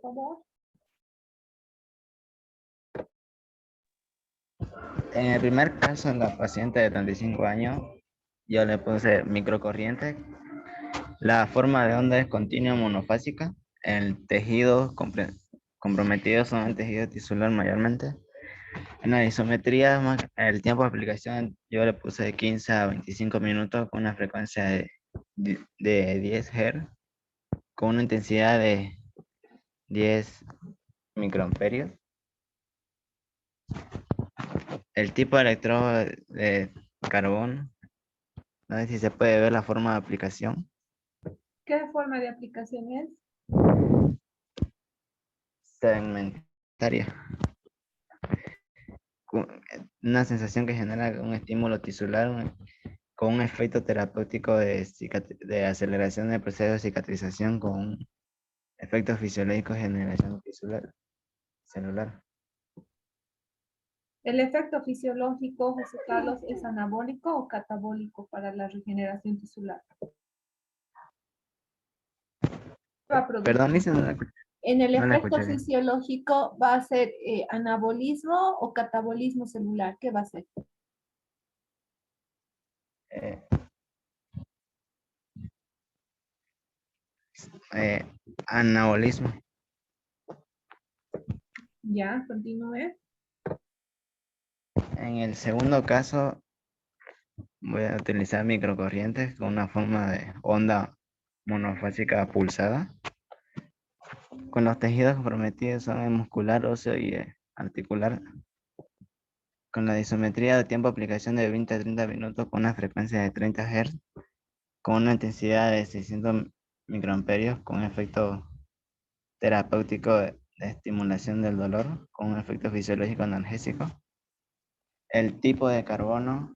favor. En el primer caso, en la paciente de 35 años, yo le puse microcorriente. La forma de onda es continua monofásica. El tejido comprometido son el tejido tisular mayormente. En la isometría, el tiempo de aplicación yo le puse de 15 a 25 minutos con una frecuencia de 10 Hz, con una intensidad de 10 microamperios. El tipo de electrodo de carbón, no sé si se puede ver la forma de aplicación. ¿Qué forma de aplicación es? Segmentaria. Una sensación que genera un estímulo tisular con un efecto terapéutico de aceleración del proceso de cicatrización con un efecto fisiológico de generación tisular celular. ¿El efecto fisiológico, José Carlos, es anabólico o catabólico para la regeneración tisular? Va a producir. Perdón, Lisa, En el no la efecto escuché bien. fisiológico va a ser anabolismo o catabolismo celular. ¿Qué va a ser? Eh, anabolismo. Ya, continúe. En el segundo caso, voy a utilizar microcorrientes con una forma de onda monofásica pulsada. Con los tejidos comprometidos son el muscular, óseo y articular. Con la disometría de tiempo de aplicación de 20 a 30 minutos con una frecuencia de 30 Hz, con una intensidad de 600 microamperios, con un efecto terapéutico de estimulación del dolor, con un efecto fisiológico analgésico. El tipo de carbono,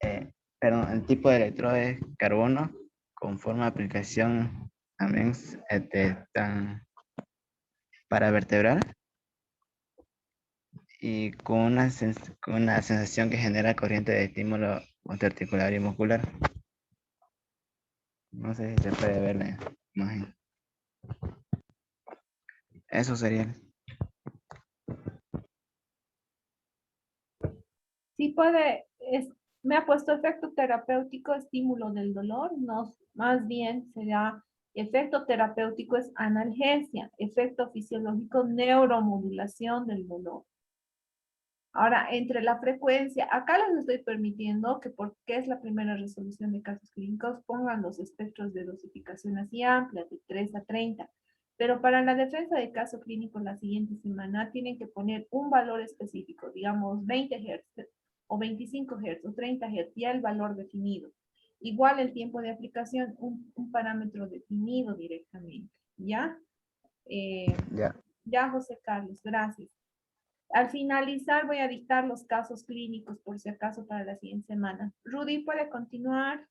el tipo de electrodo es carbono con forma de aplicación también para vertebrar y con una sensación que genera corriente de estímulo articular y muscular. No sé si se puede ver la imagen. Eso sería. Sí puede, me ha puesto efecto terapéutico, estímulo del dolor, no, más bien será efecto terapéutico es analgesia, efecto fisiológico neuromodulación del dolor. Ahora, entre la frecuencia, acá les estoy permitiendo que porque es la primera resolución de casos clínicos, pongan los espectros de dosificación así amplias, de 3 a 30. Pero para la defensa de caso clínico la siguiente semana tienen que poner un valor específico, digamos 20 Hz o 25 Hz o 30 Hz, ya el valor definido. Igual el tiempo de aplicación, un parámetro definido directamente. ¿Ya? Ya. Ya, José Carlos, gracias. Al finalizar voy a dictar los casos clínicos por si acaso para la siguiente semana. Rudy, ¿puede continuar?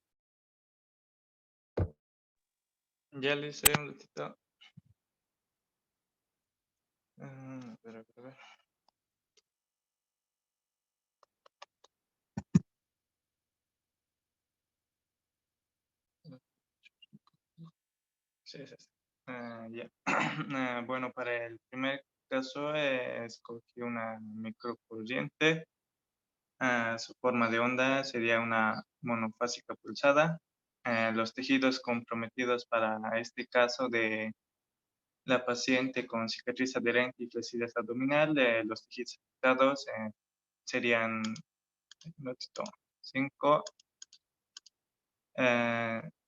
Ya le hice un ratito. A ver, a ver. Sí, sí, sí. Ya. Bueno, para el primer caso escogí una microcorriente. Su forma de onda sería una monofásica pulsada. Los tejidos comprometidos para este caso de la paciente con cicatriz adherente y flacidez abdominal, los tejidos afectados serían 5,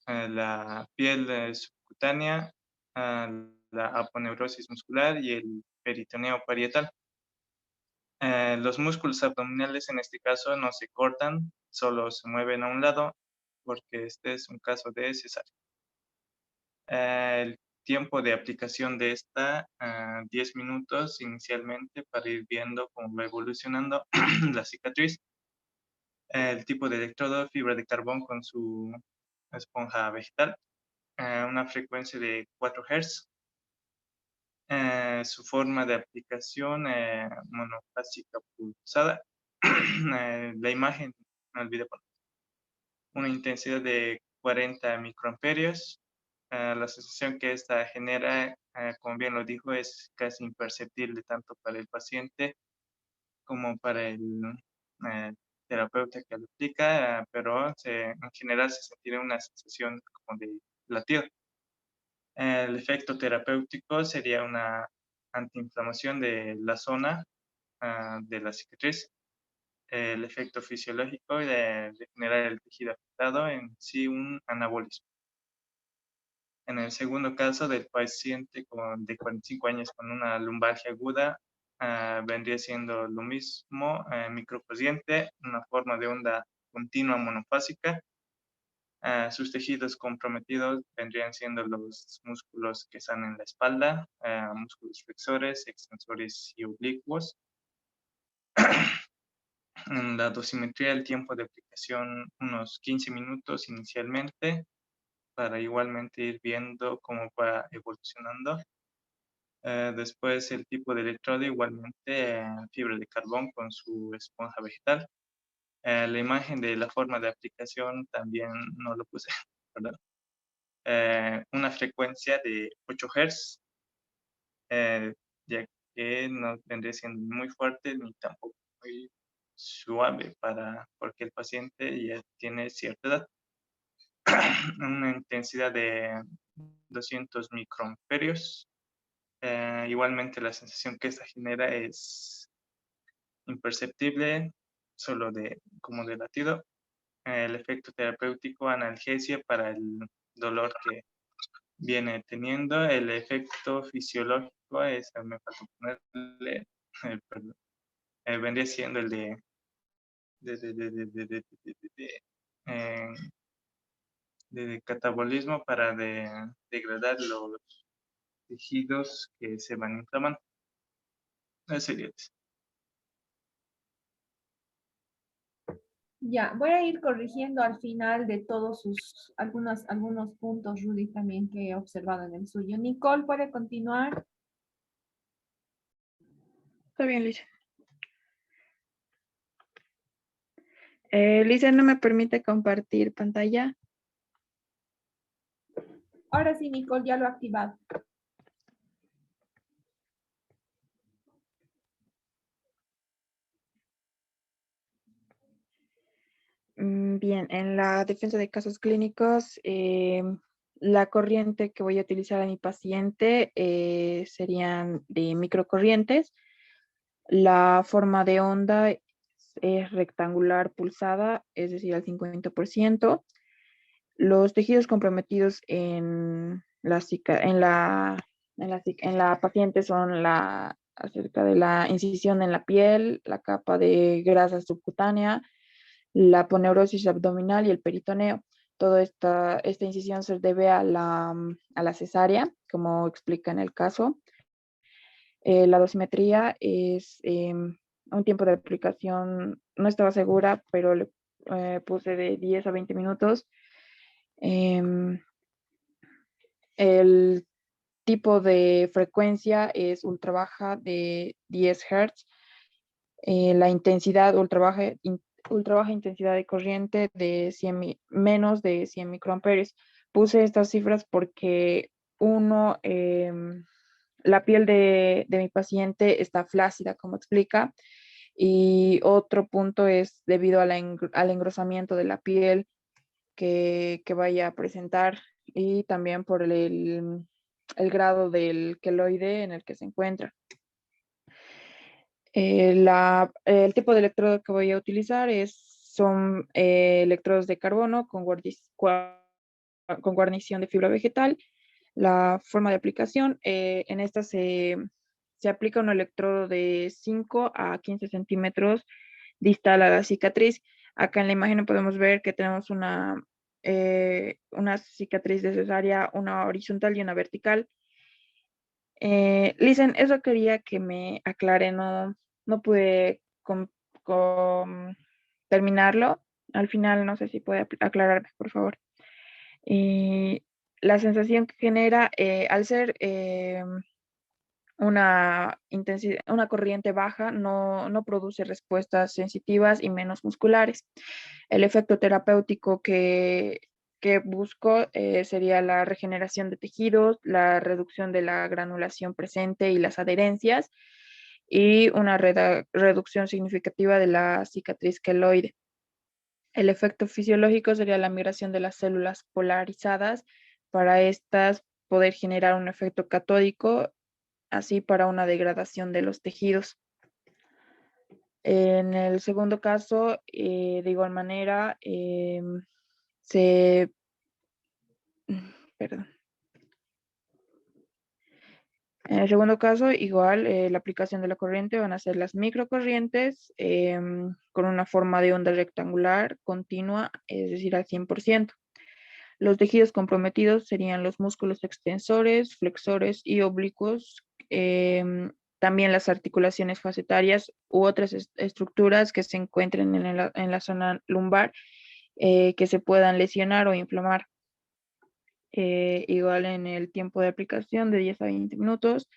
la piel subcutánea, la aponeurosis muscular y el peritoneo parietal. Los músculos abdominales en este caso no se cortan, solo se mueven a un lado porque este es un caso de cesárea. El tiempo de aplicación de esta, 10 minutos inicialmente para ir viendo cómo va evolucionando la cicatriz. El tipo de electrodo, fibra de carbón con su esponja vegetal, una frecuencia de 4 Hz. Su forma de aplicación monofásica pulsada. La imagen, me olvidé poner. Una intensidad de 40 microamperios. La sensación que esta genera como bien lo dijo, es casi imperceptible tanto para el paciente como para el terapeuta que lo aplica, pero en general se sentirá una sensación como de latido. El efecto terapéutico sería una antiinflamación de la zona de la cicatriz. El efecto fisiológico de generar el tejido afectado, en sí un anabolismo. En el segundo caso del paciente de 45 años con una lumbalgia aguda, vendría siendo lo mismo, microcorriente, una forma de onda continua monofásica. Sus tejidos comprometidos vendrían siendo los músculos que están en la espalda, músculos flexores, extensores y oblicuos. En la dosimetría, el tiempo de aplicación unos 15 minutos inicialmente, para igualmente ir viendo cómo va evolucionando. Después el tipo de electrodo, igualmente fibra de carbón con su esponja vegetal. La imagen de la forma de aplicación también no lo puse, ¿verdad? Una frecuencia de 8 Hz, ya que no vendría siendo muy fuerte ni tampoco muy suave porque el paciente ya tiene cierta edad. Una intensidad de 200 microamperios. Igualmente la sensación que esta genera es imperceptible, solo como de latido. El efecto terapéutico, analgesia para el dolor que viene teniendo. El efecto fisiológico, me faltó ponerle, perdón, vendría siendo el eh, de catabolismo para degradar los tejidos que se van inflamando. Eso sería eso. Ya, voy a ir corrigiendo al final de todos algunos puntos, Rudy, también que he observado en el suyo. Nicole, ¿puede continuar? Está bien, Lisa. Lisa no me permite compartir pantalla. Ahora sí, Nicole, ya lo ha activado. Bien, en la defensa de casos clínicos, la corriente que voy a utilizar a mi paciente serían de microcorrientes. La forma de onda es rectangular pulsada, es decir, al 50%. Los tejidos comprometidos en la paciente son acerca de la incisión en la piel, la capa de grasa subcutánea, la aponeurosis abdominal y el peritoneo. Toda esta incisión se debe a la cesárea, como explica en el caso. La dosimetría es un tiempo de aplicación, no estaba segura, pero le puse de 10 a 20 minutos. El tipo de frecuencia es ultra baja de 10 Hz. La intensidad, ultra baja intensidad de corriente de menos de 100 microamperios. Puse estas cifras porque la piel de mi paciente está flácida, como explica, y otro punto es debido al engrosamiento de la piel que vaya a presentar y también por el grado del queloide en el que se encuentra. El tipo de electrodo que voy a utilizar son electrodos de carbono con guarnición de fibra vegetal. La forma de aplicación, en esta se aplica un electrodo de 5 a 15 centímetros distal a la cicatriz. Acá en la imagen podemos ver que tenemos una cicatriz de cesárea, una horizontal y una vertical. Listen, eso quería que me aclare, no pude terminarlo. Al final, no sé si puede aclararme, por favor. La sensación que genera al ser una corriente baja, no produce respuestas sensitivas y menos musculares. El efecto terapéutico que que busco sería la regeneración de tejidos, la reducción de la granulación presente y las adherencias, y una reducción significativa de la cicatriz queloide. El efecto fisiológico sería la migración de las células polarizadas, para estas poder generar un efecto catódico, así para una degradación de los tejidos. En el segundo caso, de igual manera, perdón. En el segundo caso, igual, la aplicación de la corriente van a ser las microcorrientes con una forma de onda rectangular continua, es decir, al 100%. Los tejidos comprometidos serían los músculos extensores, flexores y oblicuos, también las articulaciones facetarias u otras estructuras que se encuentren en la zona lumbar, que se puedan lesionar o inflamar. Igual en el tiempo de aplicación de 10 a 20 minutos.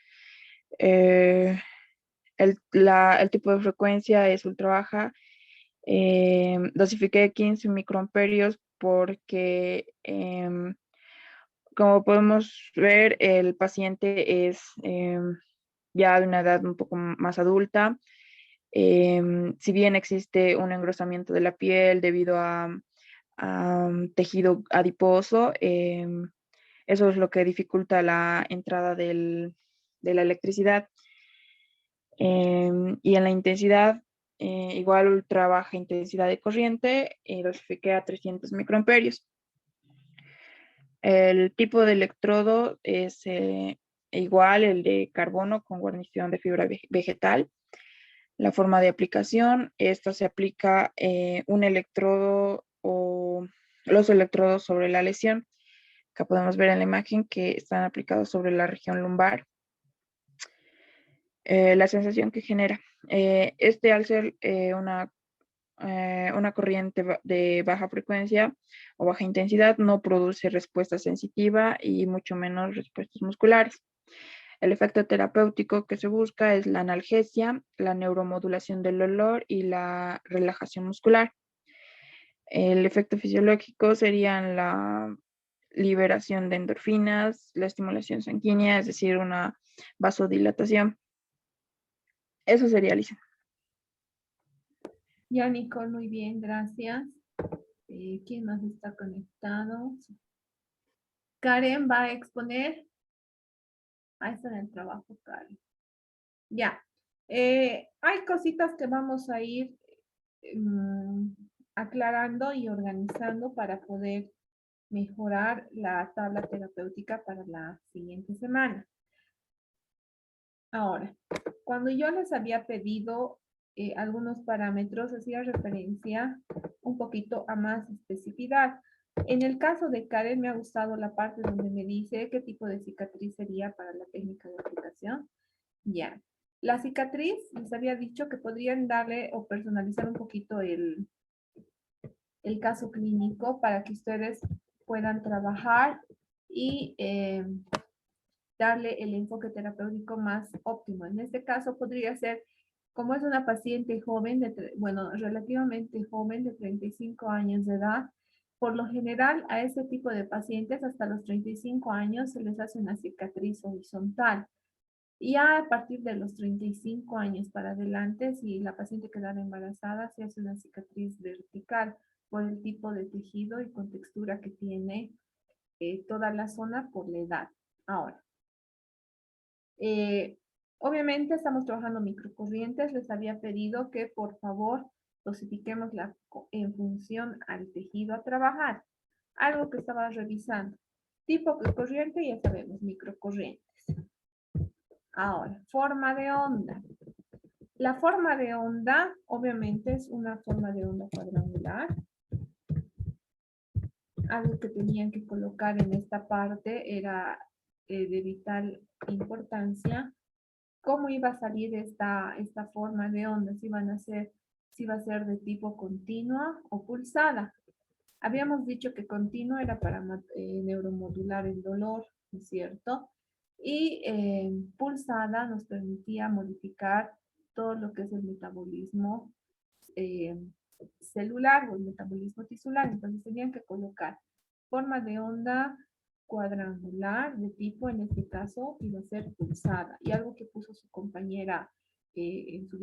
El tipo de frecuencia es ultra baja. Dosifiqué 15 microamperios porque, como podemos ver, el paciente es ya de una edad un poco más adulta. Si bien existe un engrosamiento de la piel debido a tejido adiposo, eso es lo que dificulta la entrada de la electricidad. Y en la intensidad, igual ultra baja intensidad de corriente, dosifiqué a 300 microamperios. El tipo de electrodo es igual el de carbono con guarnición de fibra vegetal. La forma de aplicación, esta se aplica un electrodo o los electrodos sobre la lesión. Acá podemos ver en la imagen que están aplicados sobre la región lumbar. La sensación que genera. Al ser una corriente de baja frecuencia o baja intensidad, no produce respuesta sensitiva y mucho menos respuestas musculares. El efecto terapéutico que se busca es la analgesia, la neuromodulación del dolor y la relajación muscular. El efecto fisiológico serían la liberación de endorfinas, la estimulación sanguínea, es decir, una vasodilatación. Eso sería, Lisa. Ya, Nicole, muy bien, gracias. ¿Quién más está conectado? Karen va a exponer. Ahí está en el trabajo, Karen. Ya. Hay cositas que vamos a ir aclarando y organizando para poder mejorar la tabla terapéutica para la siguiente semana. Ahora, cuando yo les había pedido algunos parámetros, hacía referencia un poquito a más especificidad. En el caso de Karen, me ha gustado la parte donde me dice qué tipo de cicatriz sería para la técnica de aplicación. Ya. La cicatriz, les había dicho que podrían darle o personalizar un poquito el caso clínico para que ustedes puedan trabajar y darle el enfoque terapéutico más óptimo. En este caso podría ser, como es una paciente joven, relativamente joven, de 35 años de edad, por lo general a este tipo de pacientes hasta los 35 años se les hace una cicatriz horizontal. Y a partir de los 35 años para adelante, si la paciente quedara embarazada, se hace una cicatriz vertical por el tipo de tejido y contextura que tiene toda la zona por la edad. Ahora, obviamente estamos trabajando microcorrientes. Les había pedido que por favor dosifiquemos en función al tejido a trabajar. Algo que estaba revisando. Tipo de corriente, ya sabemos, microcorrientes. Ahora, forma de onda. La forma de onda, obviamente, es una forma de onda cuadrangular. Algo que tenían que colocar en esta parte era de vital importancia. ¿Cómo iba a salir esta forma de onda? Si va a ser de tipo continua o pulsada. Habíamos dicho que continua era para neuromodular el dolor, ¿no es cierto? Y pulsada nos permitía modificar todo lo que es el metabolismo celular o el metabolismo tisular. Entonces tenían que colocar Forma de onda cuadrangular de tipo, en este caso, iba a ser pulsada. Y algo que puso su compañera en su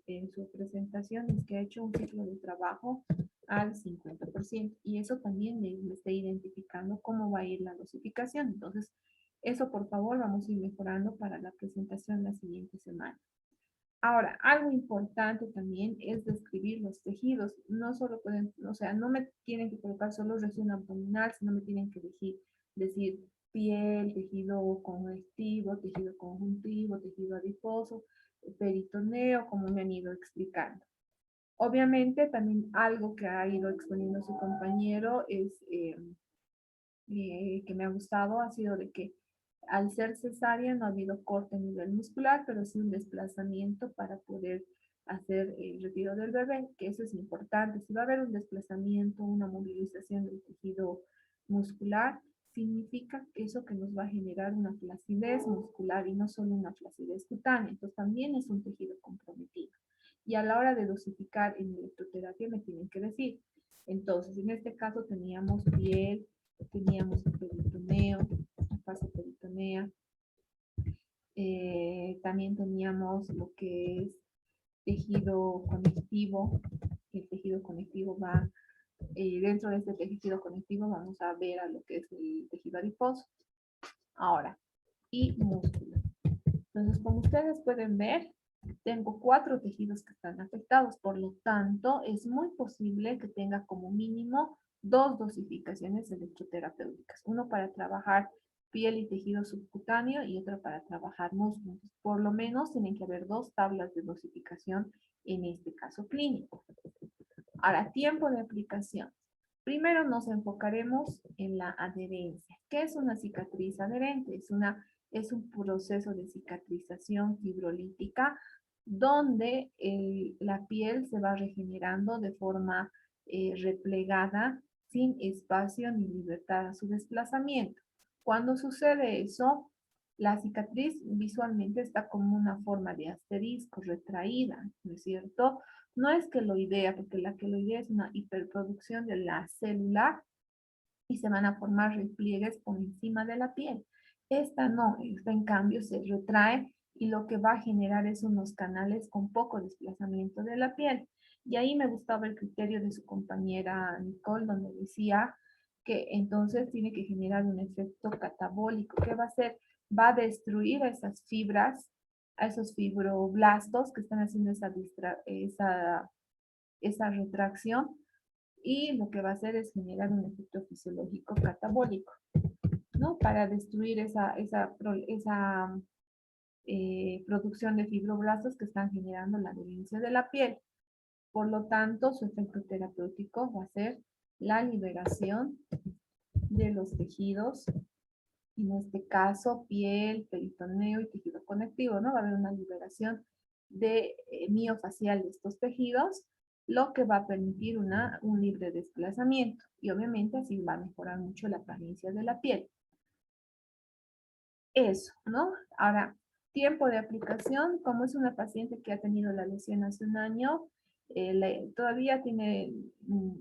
en su presentación, es que ha hecho un ciclo de trabajo al 50%. Y eso también me está identificando cómo va a ir la dosificación. Entonces, eso por favor vamos a ir mejorando para la presentación la siguiente semana. Ahora, algo importante también es describir los tejidos. No solo pueden, o sea, no me tienen que colocar solo región abdominal, sino me tienen que decir piel, tejido conectivo, tejido conjuntivo, tejido adiposo, peritoneo, como me han ido explicando. Obviamente, también algo que ha ido exponiendo su compañero es que me ha gustado, ha sido de que al ser cesárea no ha habido corte a nivel muscular, pero sí un desplazamiento para poder hacer el retiro del bebé, que eso es importante. Si va a haber un desplazamiento, una movilización del tejido muscular, significa que eso que nos va a generar una flacidez muscular y no solo una flacidez cutánea. Entonces también es un tejido comprometido. Y a la hora de dosificar en electroterapia me tienen que decir. Entonces, en este caso teníamos piel, teníamos el peritoneo, la fase peritonea, también teníamos lo que es tejido conectivo. El tejido conectivo va, dentro de este tejido conectivo vamos a ver a lo que es el tejido adiposo. Ahora, y músculo. Entonces, como ustedes pueden ver, tengo 4 tejidos que están afectados, por lo tanto, es muy posible que tenga como mínimo 2 dosificaciones electroterapéuticas. Uno para trabajar piel y tejido subcutáneo y otro para trabajar músculos. Por lo menos tienen que haber 2 tablas de dosificación en este caso clínico. Ahora, tiempo de aplicación. Primero nos enfocaremos en la adherencia. ¿Qué es una cicatriz adherente? Es un proceso de cicatrización fibrolítica donde la piel se va regenerando de forma replegada, sin espacio ni libertad a su desplazamiento. Cuando sucede eso, la cicatriz visualmente está como una forma de asterisco retraída, ¿no es cierto? No es queloidea, porque la queloidea es una hiperproducción de la célula y se van a formar repliegues por encima de la piel. Esta no, esta en cambio se retrae y lo que va a generar es unos canales con poco desplazamiento de la piel. Y ahí me gustaba el criterio de su compañera Nicole, donde decía que entonces tiene que generar un efecto catabólico. ¿Qué va a hacer? Va a destruir esas fibras, a esos fibroblastos que están haciendo esa retracción, y lo que va a hacer es generar un efecto fisiológico catabólico, ¿no? Para destruir esa producción de fibroblastos que están generando la adherencia de la piel. Por lo tanto, su efecto terapéutico va a ser la liberación de los tejidos, en este caso piel, peritoneo y tejido conectivo, ¿no? Va a haber una liberación de miofacial de estos tejidos, lo que va a permitir un libre desplazamiento y obviamente así va a mejorar mucho la apariencia de la piel. Eso, ¿no? Ahora, tiempo de aplicación, como es una paciente que ha tenido la lesión hace un año, todavía tiene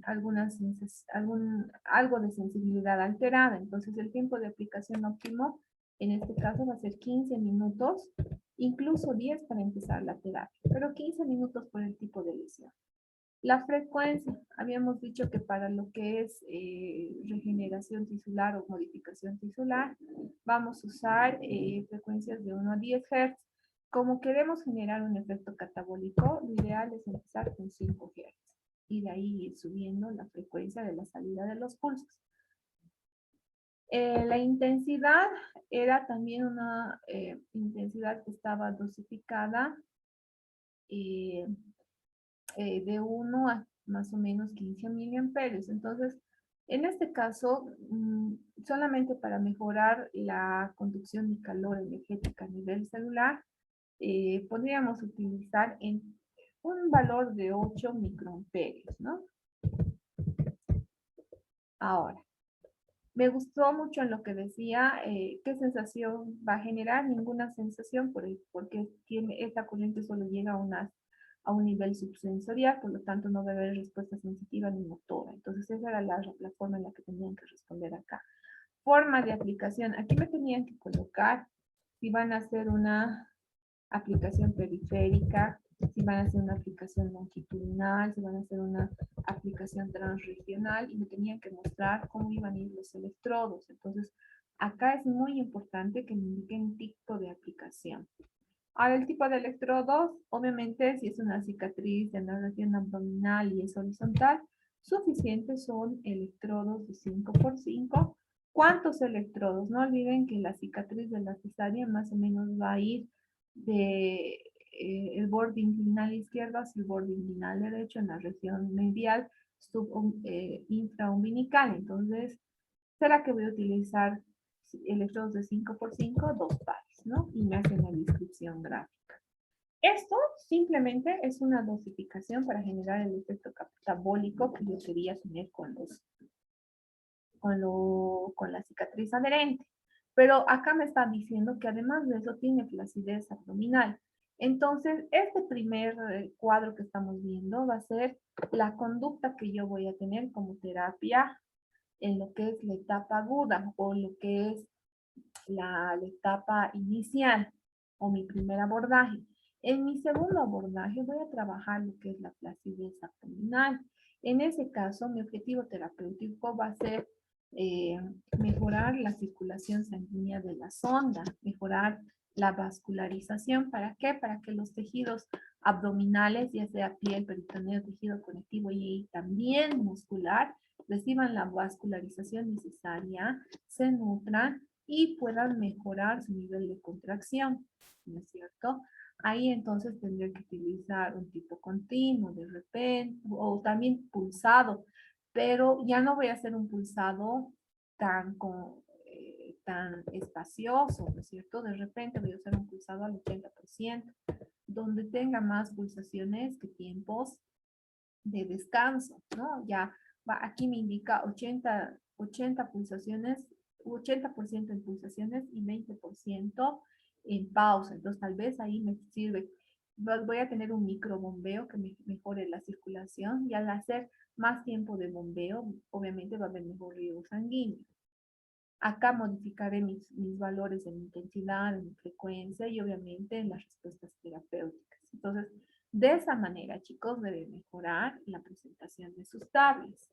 algo de sensibilidad alterada, entonces el tiempo de aplicación óptimo en este caso va a ser 15 minutos, incluso 10 para empezar la terapia, pero 15 minutos por el tipo de lesión. La frecuencia, habíamos dicho que para lo que es regeneración tisular o modificación tisular, vamos a usar frecuencias de 1 a 10 Hz. Como queremos generar un efecto catabólico, lo ideal es empezar con 5 Hz y de ahí ir subiendo la frecuencia de la salida de los pulsos. La intensidad era también una intensidad que estaba dosificada de 1 a más o menos 15 miliamperios. Entonces, en este caso, solamente para mejorar la conducción de calor energética a nivel celular, podríamos utilizar en un valor de 8 microamperios, ¿no? Ahora, me gustó mucho en lo que decía, qué sensación va a generar, ninguna sensación, porque esta corriente solo llega a unas a un nivel subsensorial, por lo tanto no va a haber respuesta sensitiva ni motora. Entonces esa era la forma en la que tenían que responder acá. Forma de aplicación. Aquí me tenían que colocar si van a hacer una aplicación periférica, si van a hacer una aplicación longitudinal, si van a hacer una aplicación transregional, y me tenían que mostrar cómo iban a ir los electrodos. Entonces, acá es muy importante que me indiquen tipo de aplicación. Ahora, el tipo de electrodos, obviamente, si es una cicatriz en la región abdominal y es horizontal, suficientes son electrodos de 5×5. ¿Cuántos electrodos? No olviden que la cicatriz de la cesárea más o menos va a ir de el borde inguinal izquierdo hacia el borde inguinal derecho en la región medial infraumbilical. Entonces, ¿será que voy a utilizar electrodos de 5×5? Dos pares, ¿no? Y me hacen la descripción gráfica. Esto simplemente es una dosificación para generar el efecto catabólico que yo quería tener con la cicatriz adherente. Pero acá me está diciendo que además de eso tiene flacidez abdominal. Entonces, este primer cuadro que estamos viendo va a ser la conducta que yo voy a tener como terapia en lo que es la etapa aguda o lo que es la etapa inicial o mi primer abordaje. En mi segundo abordaje voy a trabajar lo que es la flacidez abdominal. En ese caso, mi objetivo terapéutico va a ser mejorar la circulación sanguínea de la sonda, mejorar la vascularización. ¿Para qué? Para que los tejidos abdominales, ya sea piel, peritoneo, tejido conectivo y también muscular, reciban la vascularización necesaria, se nutran y puedan mejorar su nivel de contracción, ¿no es cierto? Ahí entonces tendré que utilizar un tipo continuo de repente, o también pulsado, pero ya no voy a hacer un pulsado tan espacioso, ¿no es cierto? De repente voy a hacer un pulsado al 80%, donde tenga más pulsaciones que tiempos de descanso, ¿no? Ya aquí me indica 80 pulsaciones, 80% en pulsaciones y 20% en pausa. Entonces, tal vez ahí me sirve. Voy a tener un microbombeo que me mejore la circulación y al hacer más tiempo de bombeo, obviamente va a haber mejor riego sanguíneo. Acá modificaré mis valores en intensidad, en frecuencia y obviamente en las respuestas terapéuticas. Entonces, de esa manera, chicos, deben mejorar la presentación de sus tablets.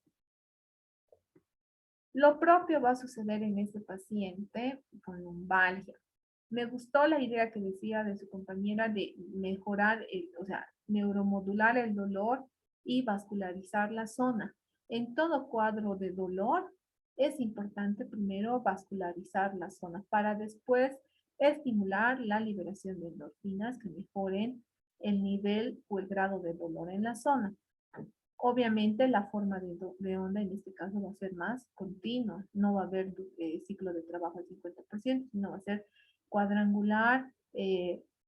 Lo propio va a suceder en este paciente con lumbalgia. Me gustó la idea que decía de su compañera de mejorar, o sea, neuromodular el dolor y vascularizar la zona. En todo cuadro de dolor es importante primero vascularizar la zona para después estimular la liberación de endorfinas que mejoren el nivel o el grado de dolor en la zona. Obviamente la forma de onda en este caso va a ser más continua, no va a haber ciclo de trabajo al 50%, sino va a ser cuadrangular,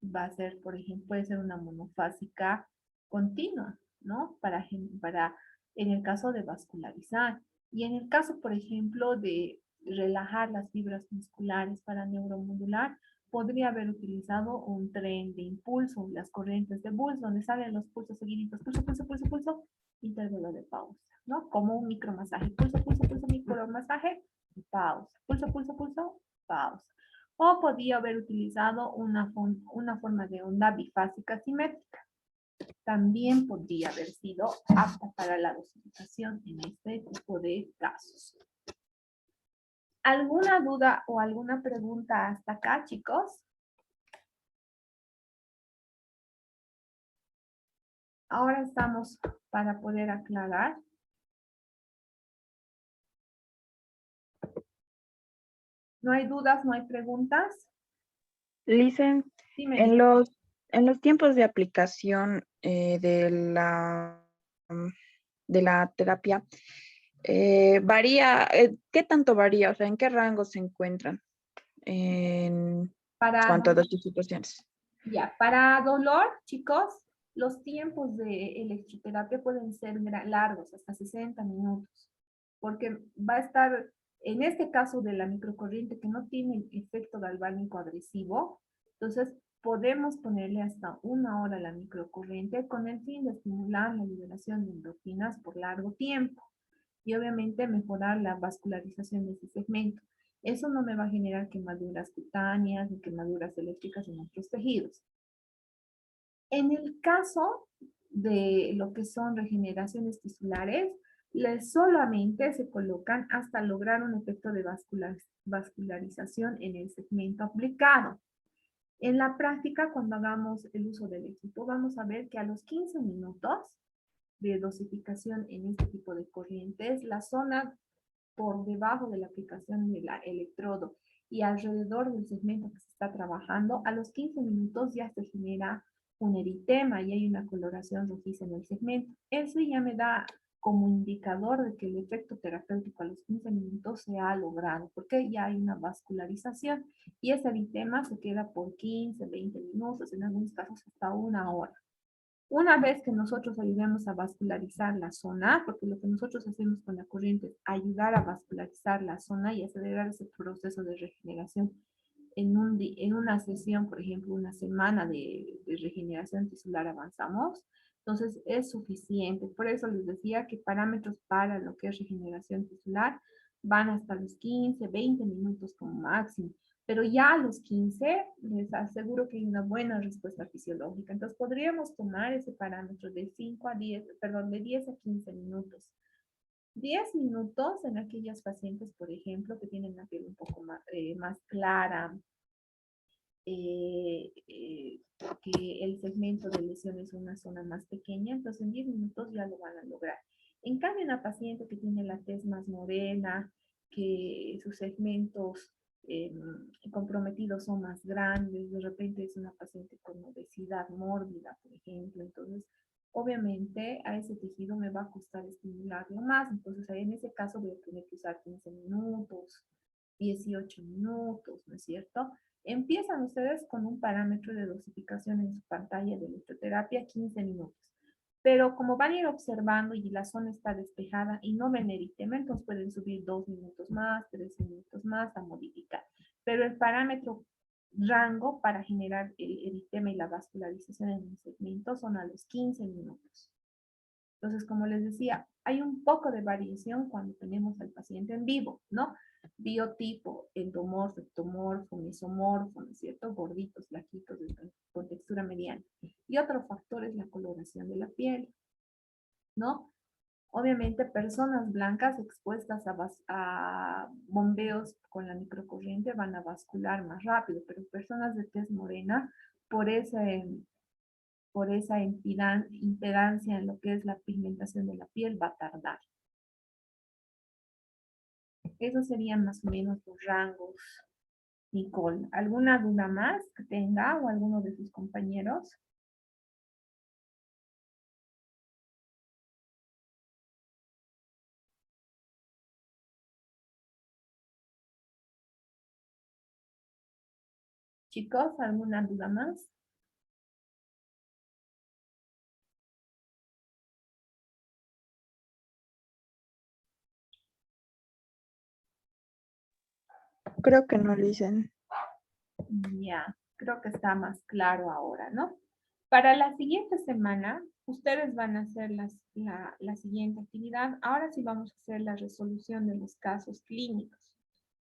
va a ser, por ejemplo, puede ser una monofásica continua, ¿no? En el caso de vascularizar. Y en el caso, por ejemplo, de relajar las fibras musculares para neuromodular, podría haber utilizado un tren de impulso, las corrientes de Bulls, donde salen los pulsos seguiditos, pulso, pulso, pulso, pulso, intervalo de pausa, ¿no? Como un micromasaje, pulso, pulso, pulso, micromasaje, pausa, pulso, pulso, pulso, pausa. O podía haber utilizado una forma de onda bifásica simétrica. También podría haber sido apta para la dosificación en este tipo de casos. ¿Alguna duda o alguna pregunta hasta acá, chicos? Ahora estamos para poder aclarar. ¿No hay dudas, no hay preguntas? Licen, Dime. en los tiempos de aplicación de la terapia, varía, ¿qué tanto varía? O sea, ¿en qué rango se encuentran en cuanto a dosificaciones? Ya, para dolor, chicos, los tiempos de electroterapia pueden ser largos, hasta 60 minutos, porque va a estar, en este caso de la microcorriente que no tiene efecto galvánico agresivo, entonces podemos ponerle hasta 1 hora a la microcorriente con el fin de estimular la liberación de endorfinas por largo tiempo y obviamente mejorar la vascularización de ese segmento. Eso no me va a generar quemaduras cutáneas ni quemaduras eléctricas en otros tejidos. En el caso de lo que son regeneraciones tisulares, solamente se colocan hasta lograr un efecto de vascularización en el segmento aplicado. En la práctica, cuando hagamos el uso del equipo, vamos a ver que a los 15 minutos de dosificación en este tipo de corrientes, la zona por debajo de la aplicación del electrodo y alrededor del segmento que se está trabajando, a los 15 minutos ya se genera un eritema y hay una coloración rojiza en el segmento. Eso ya me da como indicador de que el efecto terapéutico a los 15 minutos se ha logrado, porque ya hay una vascularización y ese eritema se queda por 15, 20 minutos, en algunos casos hasta 1 hora. Una vez que nosotros ayudemos a vascularizar la zona, porque lo que nosotros hacemos con la corriente es ayudar a vascularizar la zona y acelerar ese proceso de regeneración en una sesión, por ejemplo, una semana de regeneración tisular avanzamos, entonces es suficiente. Por eso les decía que parámetros para lo que es regeneración tisular van hasta los 15, 20 minutos como máximo. Pero ya a los 15 les aseguro que hay una buena respuesta fisiológica. Entonces podríamos tomar ese parámetro de 5 a 10, perdón, de 10 a 15 minutos. 10 minutos en aquellas pacientes, por ejemplo, que tienen la piel un poco más clara, que el segmento de lesión es una zona más pequeña, entonces en 10 minutos ya lo van a lograr. En cambio, una paciente que tiene la tez más morena, que sus segmentos comprometidos son más grandes, de repente es una paciente con obesidad mórbida, por ejemplo, entonces obviamente a ese tejido me va a costar estimularlo más, entonces ahí en ese caso voy a tener que usar 15 minutos, 18 minutos, ¿no es cierto? Empiezan ustedes con un parámetro de dosificación en su pantalla de electroterapia 15 minutos. Pero como van a ir observando y la zona está despejada y no ven eritema, entonces pueden subir 2 minutos más, 3 minutos más a modificar. Pero el parámetro rango para generar el eritema y la vascularización en el segmento son a los 15 minutos. Entonces, como les decía, hay un poco de variación cuando tenemos al paciente en vivo, ¿no? Biotipo, endomorfo, ectomorfo, mesomorfo, ¿no es cierto? Gorditos, flaquitos, con textura mediana. Y otro factor es la coloración de la piel, ¿no? Obviamente, personas blancas expuestas a bombeos con la microcorriente van a vascular más rápido, pero personas de tez morena, por esa impedancia en lo que es la pigmentación de la piel, va a tardar. Esos serían más o menos los rangos. Nicole, ¿alguna duda más que tenga o alguno de sus compañeros? Chicos, ¿alguna duda más? Creo que no lo dicen. Ya, creo que está más claro ahora, ¿no? Para la siguiente semana, ustedes van a hacer la siguiente actividad. Ahora sí vamos a hacer la resolución de los casos clínicos.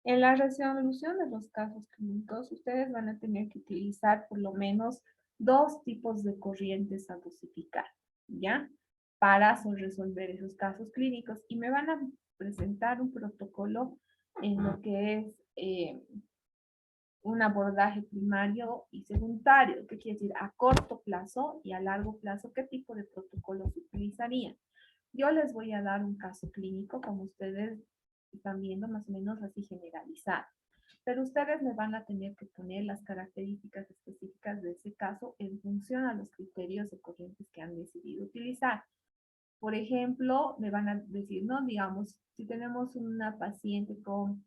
En la resolución de los casos clínicos, ustedes van a tener que utilizar por lo menos 2 tipos de corrientes a dosificar, ¿ya? Para resolver esos casos clínicos. Y me van a presentar un protocolo en lo que es un abordaje primario y secundario. ¿Qué quiere decir? A corto plazo y a largo plazo, ¿qué tipo de protocolos se utilizarían? Yo les voy a dar un caso clínico, como ustedes están viendo, más o menos así generalizado. Pero ustedes me van a tener que poner las características específicas de ese caso en función a los criterios de corrientes que han decidido utilizar. Por ejemplo, me van a decir, ¿no? Digamos, si tenemos una paciente con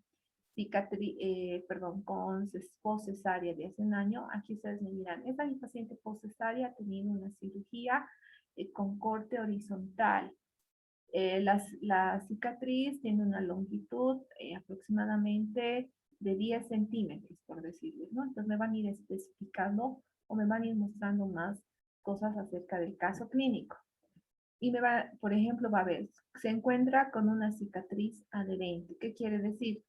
con post-cesárea de hace un año, aquí ustedes me dirán, esta paciente post-cesárea ha tenido una cirugía con corte horizontal. La cicatriz tiene una longitud aproximadamente de 10 centímetros, por decirles, ¿no? Entonces me van a ir especificando o me van a ir mostrando más cosas acerca del caso clínico. Y me va, por ejemplo, va a ver, se encuentra con una cicatriz adherente. ¿Qué quiere decir?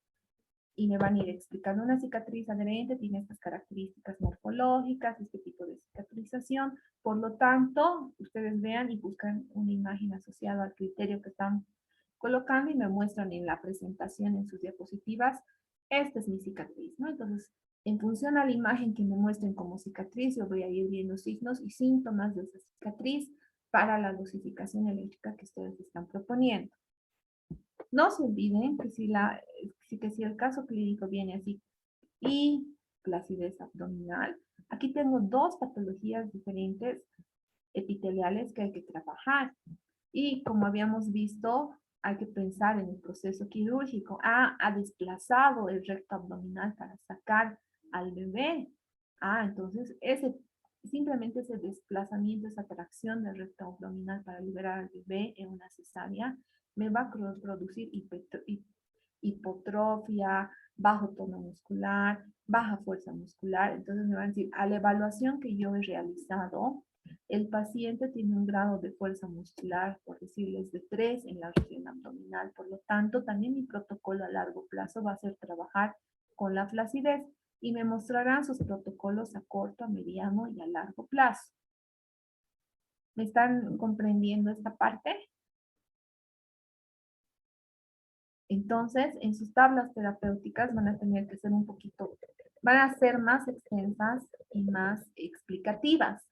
Y me van a ir explicando. Una cicatriz adherente tiene estas características morfológicas, este tipo de cicatrización. Por lo tanto, ustedes vean y buscan una imagen asociada al criterio que están colocando y me muestran en la presentación en sus diapositivas, esta es mi cicatriz, ¿no? Entonces, en función a la imagen que me muestren como cicatriz, yo voy a ir viendo signos y síntomas de esa cicatriz para la dosificación eléctrica que ustedes están proponiendo. No se olviden que si el caso clínico viene así y flacidez abdominal, aquí tengo dos patologías diferentes epiteliales que hay que trabajar. Y como habíamos visto, hay que pensar en el proceso quirúrgico. Ha desplazado el recto abdominal para sacar al bebé. Entonces simplemente ese desplazamiento, esa tracción del recto abdominal para liberar al bebé en una cesárea, me va a producir hipotrofia, bajo tono muscular, baja fuerza muscular. Entonces me van a decir, a la evaluación que yo he realizado, el paciente tiene un grado de fuerza muscular, por decirles, de 3 en la región abdominal. Por lo tanto, también mi protocolo a largo plazo va a ser trabajar con la flacidez y me mostrarán sus protocolos a corto, a mediano y a largo plazo. ¿Me están comprendiendo esta parte? Entonces, en sus tablas terapéuticas van a tener que ser van a ser más extensas y más explicativas.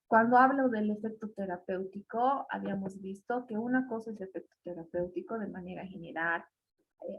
Cuando hablo del efecto terapéutico, habíamos visto que una cosa es efecto terapéutico de manera general,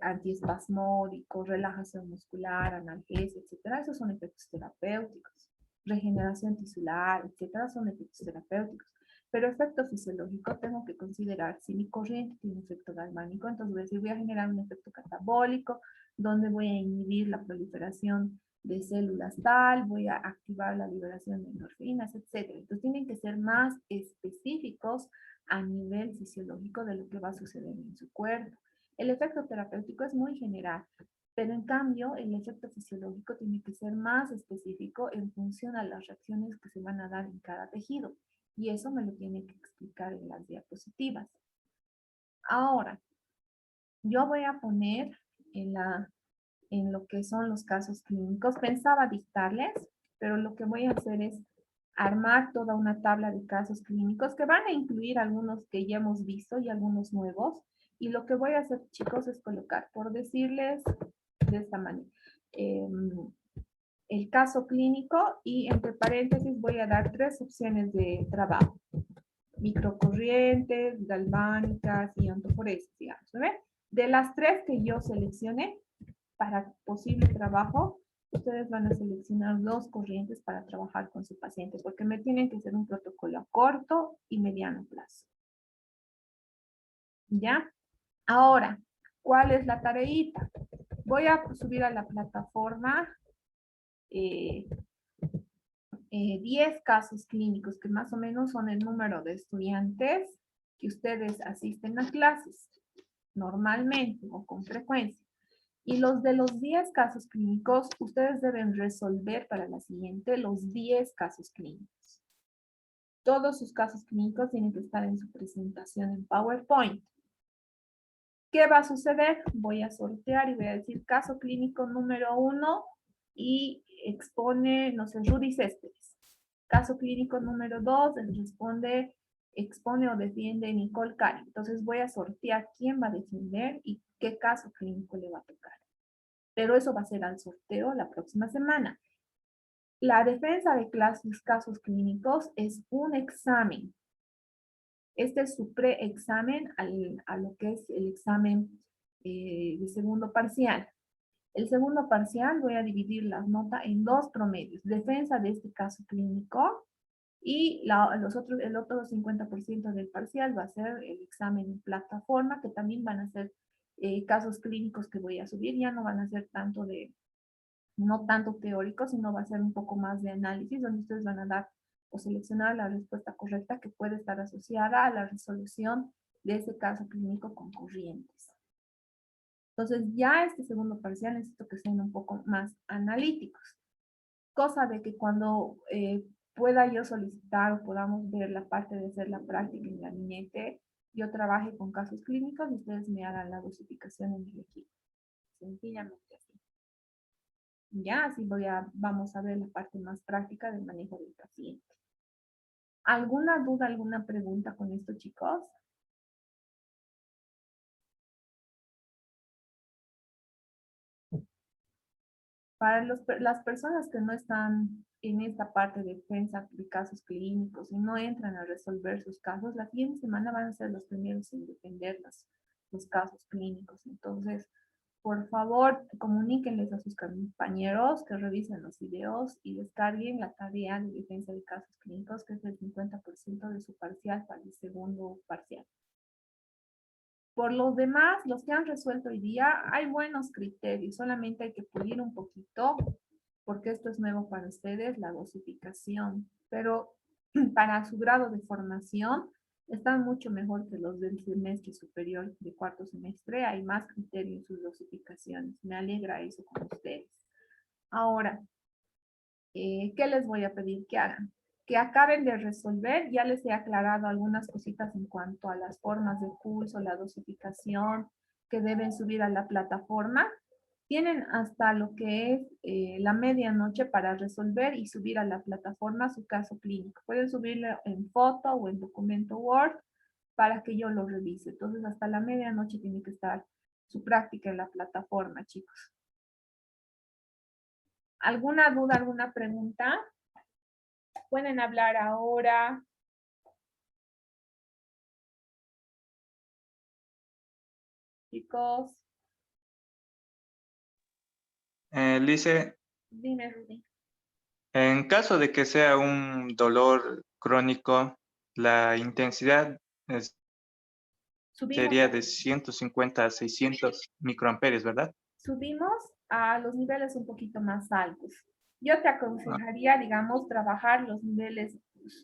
antiespasmódico, relajación muscular, analgesia, etcétera. Esos son efectos terapéuticos. Regeneración tisular, etcétera, son efectos terapéuticos. Pero efecto fisiológico tengo que considerar si mi corriente tiene efecto galvánico, entonces voy a generar un efecto catabólico, donde voy a inhibir la proliferación de células tal, voy a activar la liberación de endorfinas, etcétera. Entonces tienen que ser más específicos a nivel fisiológico de lo que va a suceder en su cuerpo. El efecto terapéutico es muy general, pero en cambio el efecto fisiológico tiene que ser más específico en función a las reacciones que se van a dar en cada tejido. Y eso me lo tiene que explicar en las diapositivas. Ahora, yo voy a poner en lo que son los casos clínicos. Pensaba dictarles, pero lo que voy a hacer es armar toda una tabla de casos clínicos que van a incluir algunos que ya hemos visto y algunos nuevos. Y lo que voy a hacer, chicos, es colocar, por decirles de esta manera, el caso clínico y entre paréntesis voy a dar 3 opciones de trabajo. Microcorrientes, galvánicas y ontoforesis, digamos, ¿no ven? De las 3 que yo seleccioné para posible trabajo, ustedes van a seleccionar 2 corrientes para trabajar con su paciente, porque me tienen que hacer un protocolo a corto y mediano plazo. ¿Ya? Ahora, ¿cuál es la tareita? Voy a subir a la plataforma 10 casos clínicos, que más o menos son el número de estudiantes que ustedes asisten a clases normalmente o con frecuencia. Y los de los 10 casos clínicos, ustedes deben resolver para la siguiente los 10 casos clínicos. Todos sus casos clínicos tienen que estar en su presentación en PowerPoint. ¿Qué va a suceder? Voy a sortear y voy a decir caso clínico número 1 y expone, no sé, Rudy Céspedes. Caso clínico número 2, expone o defiende Nicole Cari. Entonces voy a sortear quién va a defender y qué caso clínico le va a tocar. Pero eso va a ser al sorteo la próxima semana. La defensa de casos clínicos es un examen. Este es su preexamen a lo que es el examen de segundo parcial. El segundo parcial voy a dividir la nota en 2 promedios. Defensa de este caso clínico y el otro 50% del parcial va a ser el examen en plataforma, que también van a ser casos clínicos que voy a subir. Ya no van a ser no tanto teóricos, sino va a ser un poco más de análisis, donde ustedes van a dar o seleccionar la respuesta correcta que puede estar asociada a la resolución de ese caso clínico con corrientes. Entonces, ya este segundo parcial necesito que sean un poco más analíticos. cosa de que cuando pueda yo solicitar o podamos ver la parte de hacer la práctica en gabinete, yo trabaje con casos clínicos y ustedes me hagan la dosificación en el equipo. Sencillamente así. Ya, así vamos a ver la parte más práctica del manejo del paciente. ¿Alguna duda, alguna pregunta con esto, chicos? Para las personas que no están en esta parte de defensa de casos clínicos y no entran a resolver sus casos, la siguiente semana van a ser los primeros en defender los casos clínicos. Entonces, por favor, comuníquenles a sus compañeros que revisen los videos y descarguen la tarea de defensa de casos clínicos, que es el 50% de su parcial para el segundo parcial. Por los demás, los que han resuelto hoy día, hay buenos criterios, solamente hay que pulir un poquito, porque esto es nuevo para ustedes, la dosificación. Pero para su grado de formación, están mucho mejor que los del semestre superior de cuarto semestre. Hay más criterio en sus dosificaciones. Me alegra eso con ustedes. Ahora, ¿qué les voy a pedir que hagan? Que acaben de resolver. Ya les he aclarado algunas cositas en cuanto a las formas de curso, la dosificación que deben subir a la plataforma. Tienen hasta lo que es la medianoche para resolver y subir a la plataforma su caso clínico. Pueden subirlo en foto o en documento Word para que yo lo revise. Entonces, hasta la medianoche tiene que estar su práctica en la plataforma, chicos. ¿Alguna duda, alguna pregunta? Pueden hablar ahora. Chicos, Lice, dime, Rudy. en caso de que sea un dolor crónico, la intensidad Subimos, sería de 150 a 600 microamperios, ¿verdad? subimos a los niveles un poquito más altos. Yo te Ah, aconsejaría, digamos, trabajar los niveles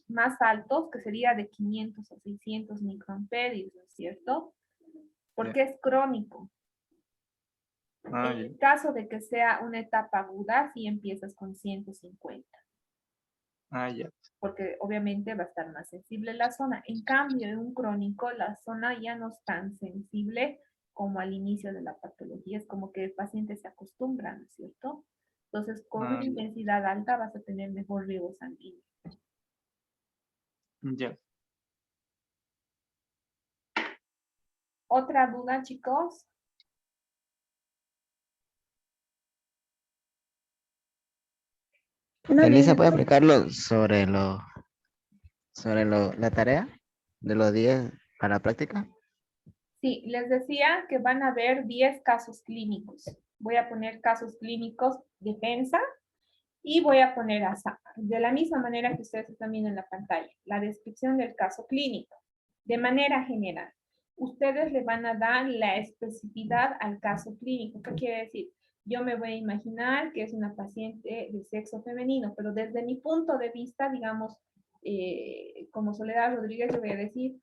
más altos, que sería de 500 a 600 microamperios, ¿no es cierto? ya. Porque es crónico. Ah, En ya. el caso de que sea una etapa aguda, sí empiezas con 150, Ah, ya. porque obviamente va a estar más sensible la zona. En cambio, en un crónico, la zona ya no es tan sensible como al inicio de la patología. Es como que el paciente se acostumbra, ¿no es cierto? Entonces, con Ah, una intensidad alta vas a tener mejor riego sanguíneo. ya. ¿Otra duda, chicos? Elisa, ¿puede explicarlo sobre la tarea de los 10 para la práctica? Sí, les decía que van a ver 10 casos clínicos. Voy a poner casos clínicos defensa y voy a poner de la misma manera que ustedes están viendo en la pantalla, la descripción del caso clínico, de manera general. Ustedes le van a dar la especificidad al caso clínico. ¿Qué quiere decir? Yo me voy a imaginar que es una paciente de sexo femenino, pero desde mi punto de vista, digamos, como Soledad Rodríguez, le voy a decir,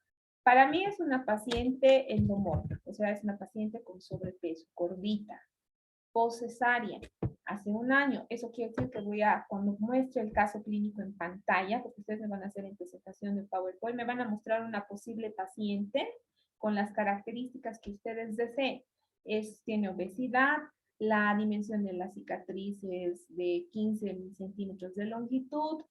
para mí es una paciente endomorfa, o sea, es una paciente con sobrepeso, gordita, postcesárea, hace un año. Eso quiere decir que cuando muestre el caso clínico en pantalla, porque ustedes me van a hacer en presentación de PowerPoint, me van a mostrar una posible paciente con las características que ustedes deseen. Tiene obesidad, la dimensión de la cicatriz es de 15 centímetros de longitud,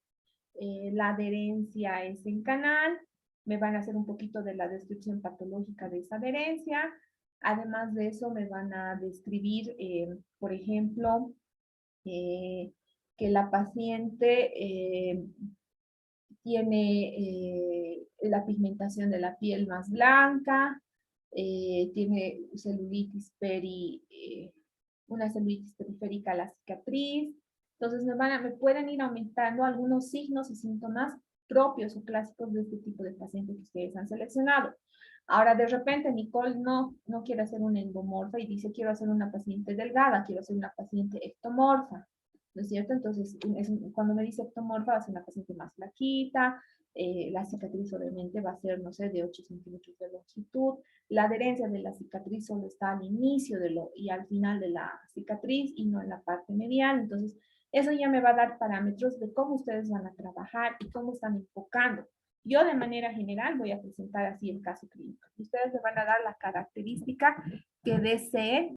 la adherencia es en canal, me van a hacer un poquito de la descripción patológica de esa adherencia. Además de eso, me van a describir, por ejemplo, que la paciente tiene la pigmentación de la piel más blanca, tiene celulitis una celulitis periférica a la cicatriz. Entonces me pueden ir aumentando algunos signos y síntomas propios o clásicos de este tipo de paciente que ustedes han seleccionado. Ahora, de repente, Nicole no quiere hacer una endomorfa y dice, quiero hacer una paciente delgada, quiero hacer una paciente ectomorfa, ¿no es cierto? Entonces, cuando me dice ectomorfa, va a ser una paciente más flaquita, la cicatriz obviamente va a ser, no sé, de 8 centímetros de longitud, la adherencia de la cicatriz solo está al inicio y al final de la cicatriz y no en la parte medial. Entonces, Eso ya me va a dar parámetros de cómo ustedes van a trabajar y cómo están enfocando. Yo de manera general voy a presentar así el caso clínico. Ustedes me van a dar la característica que deseen